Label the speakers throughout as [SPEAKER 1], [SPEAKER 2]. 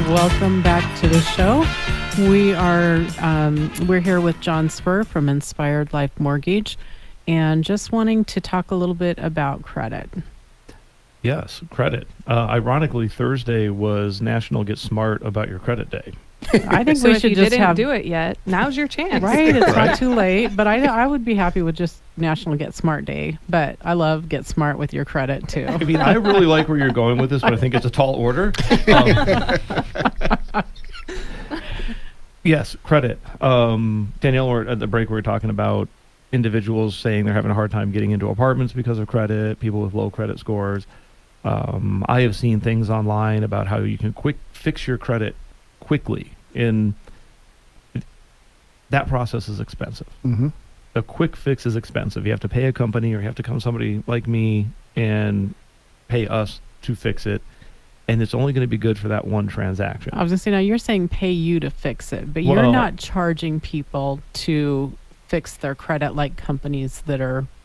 [SPEAKER 1] Welcome back to the show. We're here with John Spurr from Inspired Life Mortgage, and just wanting to talk a little bit about credit.
[SPEAKER 2] Yes, credit. Ironically, Thursday was National Get Smart About Your Credit Day.
[SPEAKER 1] I think
[SPEAKER 3] So
[SPEAKER 1] we
[SPEAKER 3] if
[SPEAKER 1] should
[SPEAKER 3] you
[SPEAKER 1] just
[SPEAKER 3] didn't do it yet, now's your chance.
[SPEAKER 1] Right, it's
[SPEAKER 2] Right.
[SPEAKER 1] not too late, but I would be happy with just National Get Smart Day. But I love Get Smart with your credit too.
[SPEAKER 2] I mean, I really like where you're going with this, but I think it's a tall order. Yes, credit. Danielle, at the break, we were talking about individuals saying they're having a hard time getting into apartments because of credit, people with low credit scores. I have seen things online about how you can fix your credit quickly, and that process is expensive.
[SPEAKER 4] Mm-hmm.
[SPEAKER 2] A quick fix is expensive. You have to pay a company, or you have to come somebody like me and pay us to fix it, and it's only going to be good for that one transaction.
[SPEAKER 1] I was going to say, now you're saying pay you to fix it, but
[SPEAKER 2] Well,
[SPEAKER 1] you're not charging people to fix their credit like companies that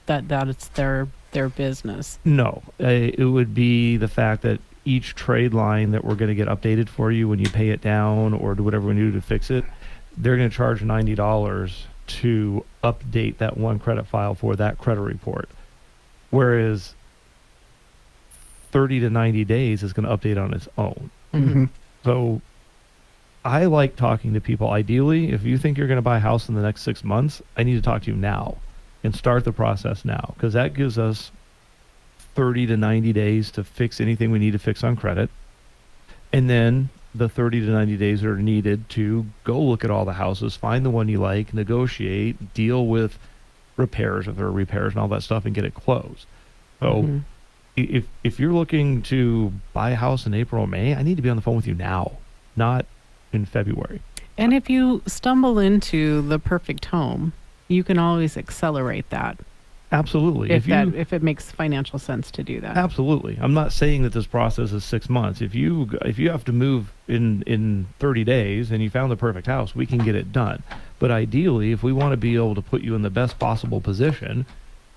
[SPEAKER 1] it's their business.
[SPEAKER 2] No, it would be the fact that each trade line that we're going to get updated for you when you pay it down or do whatever we do to fix it, they're going to charge $90 to update that one credit file for that credit report. Whereas 30 to 90 days is going to update on its own.
[SPEAKER 4] Mm-hmm.
[SPEAKER 2] So I like talking to people. Ideally, if you think you're going to buy a house in the next 6 months, I need to talk to you now and start the process now, because that gives us 30 to 90 days to fix anything we need to fix on credit. And then the 30 to 90 days are needed to go look at all the houses, find the one you like, negotiate, deal with repairs if there are repairs and all that stuff, and get it closed. So if you're looking to buy a house in April or May, I need to be on the phone with you now, not in February.
[SPEAKER 1] And if you stumble into the perfect home, you can always accelerate that.
[SPEAKER 2] Absolutely.
[SPEAKER 1] If it makes financial sense to do that.
[SPEAKER 2] Absolutely. I'm not saying that this process is 6 months. If you have to move in 30 days and you found the perfect house, we can get it done. But ideally, if we want to be able to put you in the best possible position,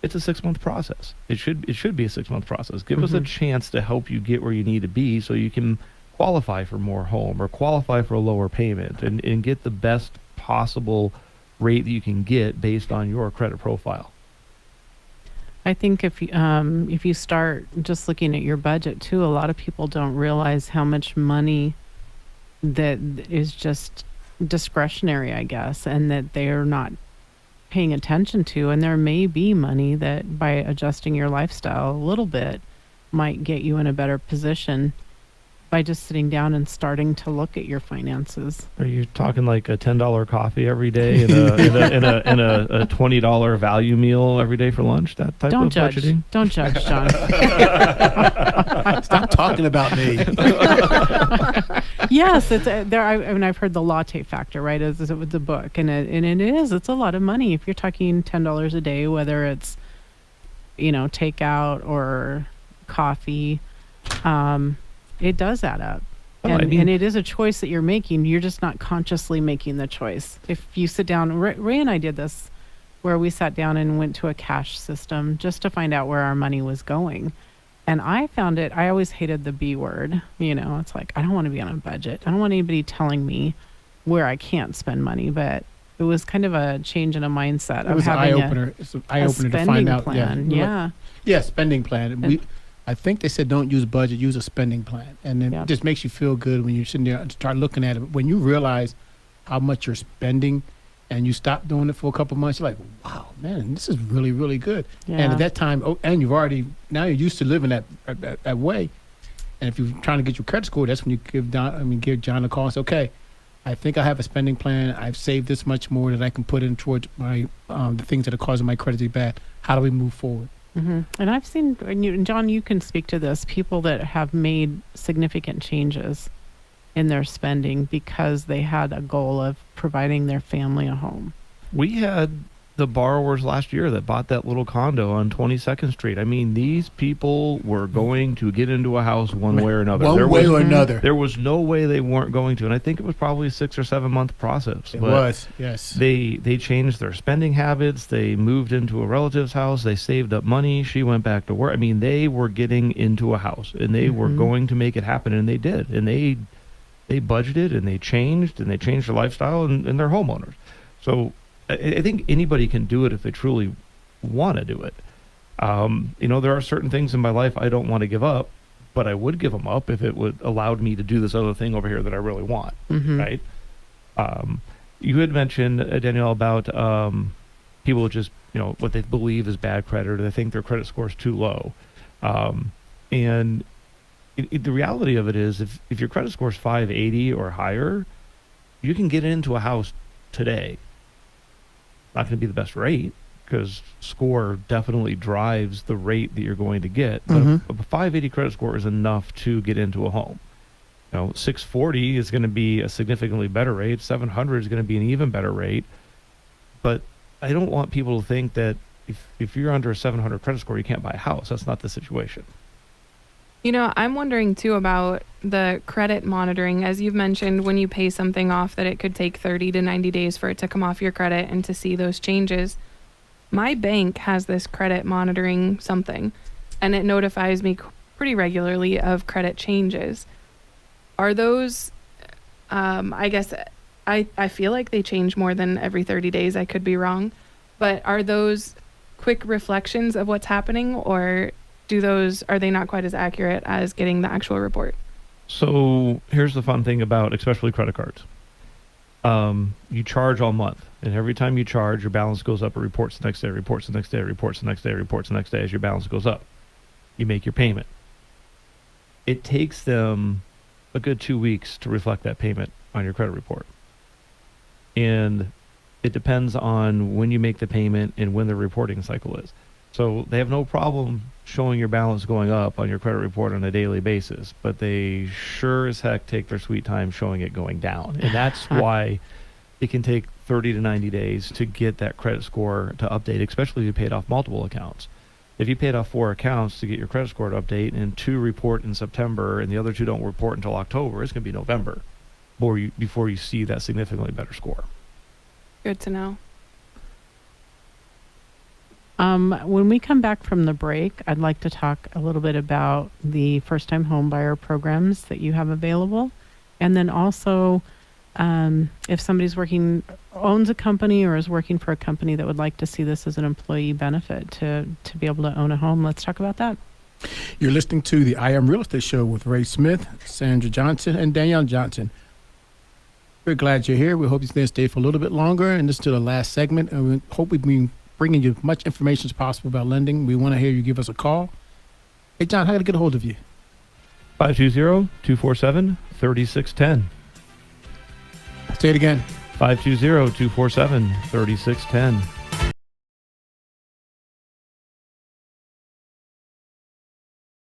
[SPEAKER 2] it's a 6-month process. It should be a 6-month process. Give us a chance to help you get where you need to be so you can qualify for more home or qualify for a lower payment and get the best possible rate that you can get based on your credit profile.
[SPEAKER 1] I think if you start just looking at your budget too, a lot of people don't realize how much money that is just discretionary, I guess, and that they're not paying attention to. And there may be money that by adjusting your lifestyle a little bit might get you in a better position by just sitting down and starting to look at your finances.
[SPEAKER 2] Are you talking like a $10 coffee every day and a $20 value meal every day for lunch? That type of budgeting?
[SPEAKER 1] Don't judge, John.
[SPEAKER 4] Stop talking about me.
[SPEAKER 1] Yes, it's there. I've heard the latte factor, right? Is the book, and it's a lot of money if you're talking $10 a day, whether it's takeout or coffee. It does add up. And it is a choice that you're making. You're just not consciously making the choice. If you sit down, Ray and I did this, where we sat down and went to a cash system just to find out where our money was going. And I found it, I always hated the B word. It's like, I don't want to be on a budget. I don't want anybody telling me where I can't spend money. But it was kind of a change in a mindset of having
[SPEAKER 4] an eye-opener to find out.
[SPEAKER 1] Plan.
[SPEAKER 4] Yeah, spending plan. I think they said don't use a budget, use a spending plan. And then it just makes you feel good when you're sitting there and start looking at it. When you realize how much you're spending and you stop doing it for a couple months, you're like, wow, man, this is really, really good.
[SPEAKER 1] Yeah.
[SPEAKER 4] And at that time, and now you're used to living that way. And if you're trying to get your credit score, that's when you give John a call and say, okay, I think I have a spending plan. I've saved this much more that I can put in towards my the things that are causing my credit to be bad. How do we move forward?
[SPEAKER 1] Mm-hmm. And I've seen, and John, you can speak to this, people that have made significant changes in their spending because they had a goal of providing their family a home.
[SPEAKER 2] We had the borrowers last year that bought that little condo on 22nd Street. I mean, these people were going to get into a house one way or another. There was no way they weren't going to. And I think it was probably a 6 or 7 month process.
[SPEAKER 4] It was, yes.
[SPEAKER 2] They changed their spending habits. They moved into a relative's house. They saved up money. She went back to work. I mean, they were getting into a house and they were going to make it happen, and they did. And they they budgeted and they changed their lifestyle and they're homeowners. So I think anybody can do it if they truly want to do it. There are certain things in my life I don't want to give up, but I would give them up if it would allowed me to do this other thing over here that I really want. Right. You had mentioned, Danielle, about people just, what they believe is bad credit, or they think their credit score is too low. And the reality of it is, if your credit score is 580 or higher, you can get into a house today. Not going to be the best rate, because score definitely drives the rate that you're going to get. But a 580 credit score is enough to get into a home. 640 is going to be a significantly better rate. 700 is going to be an even better rate. But I don't want people to think that if you're under a 700 credit score, you can't buy a house. That's not the situation.
[SPEAKER 3] I'm wondering too about the credit monitoring. As you've mentioned, when you pay something off, that it could take 30 to 90 days for it to come off your credit and to see those changes. My bank has this credit monitoring something, and it notifies me pretty regularly of credit changes. Are those, I guess, I feel like they change more than every 30 days. I could be wrong. But are those quick reflections of what's happening, or are they not quite as accurate as getting the actual report?
[SPEAKER 2] So here's the fun thing about especially credit cards. You charge all month, and every time you charge, your balance goes up. It reports the next day, reports the next day, reports the next day, reports the next day as your balance goes up. You make your payment. It takes them a good 2 weeks to reflect that payment on your credit report. And it depends on when you make the payment and when the reporting cycle is. So they have no problem showing your balance going up on your credit report on a daily basis, but they sure as heck take their sweet time showing it going down. And that's why it can take 30 to 90 days to get that credit score to update, especially if you paid off multiple accounts. If you paid off 4 accounts to get your credit score to update, and 2 report in September and the other 2 don't report until October, it's going to be November before you see that significantly better score.
[SPEAKER 3] Good to know.
[SPEAKER 1] When we come back from the break, I'd like to talk a little bit about the first-time home buyer programs that you have available. And then also, if somebody's owns a company or is working for a company that would like to see this as an employee benefit to be able to own a home, let's talk about that.
[SPEAKER 4] You're listening to the I Am Real Estate Show with Ray Smith, Sandra Johnson, and Danielle Johnson. We're glad you're here. We hope you're going to stay for a little bit longer. And this is the last segment. And we hope we've been bringing you as much information as possible about lending. We want to hear you give us a call. Hey, John, how to get a hold of you?
[SPEAKER 2] 520-247-3610.
[SPEAKER 4] Say it again.
[SPEAKER 2] 520-247-3610.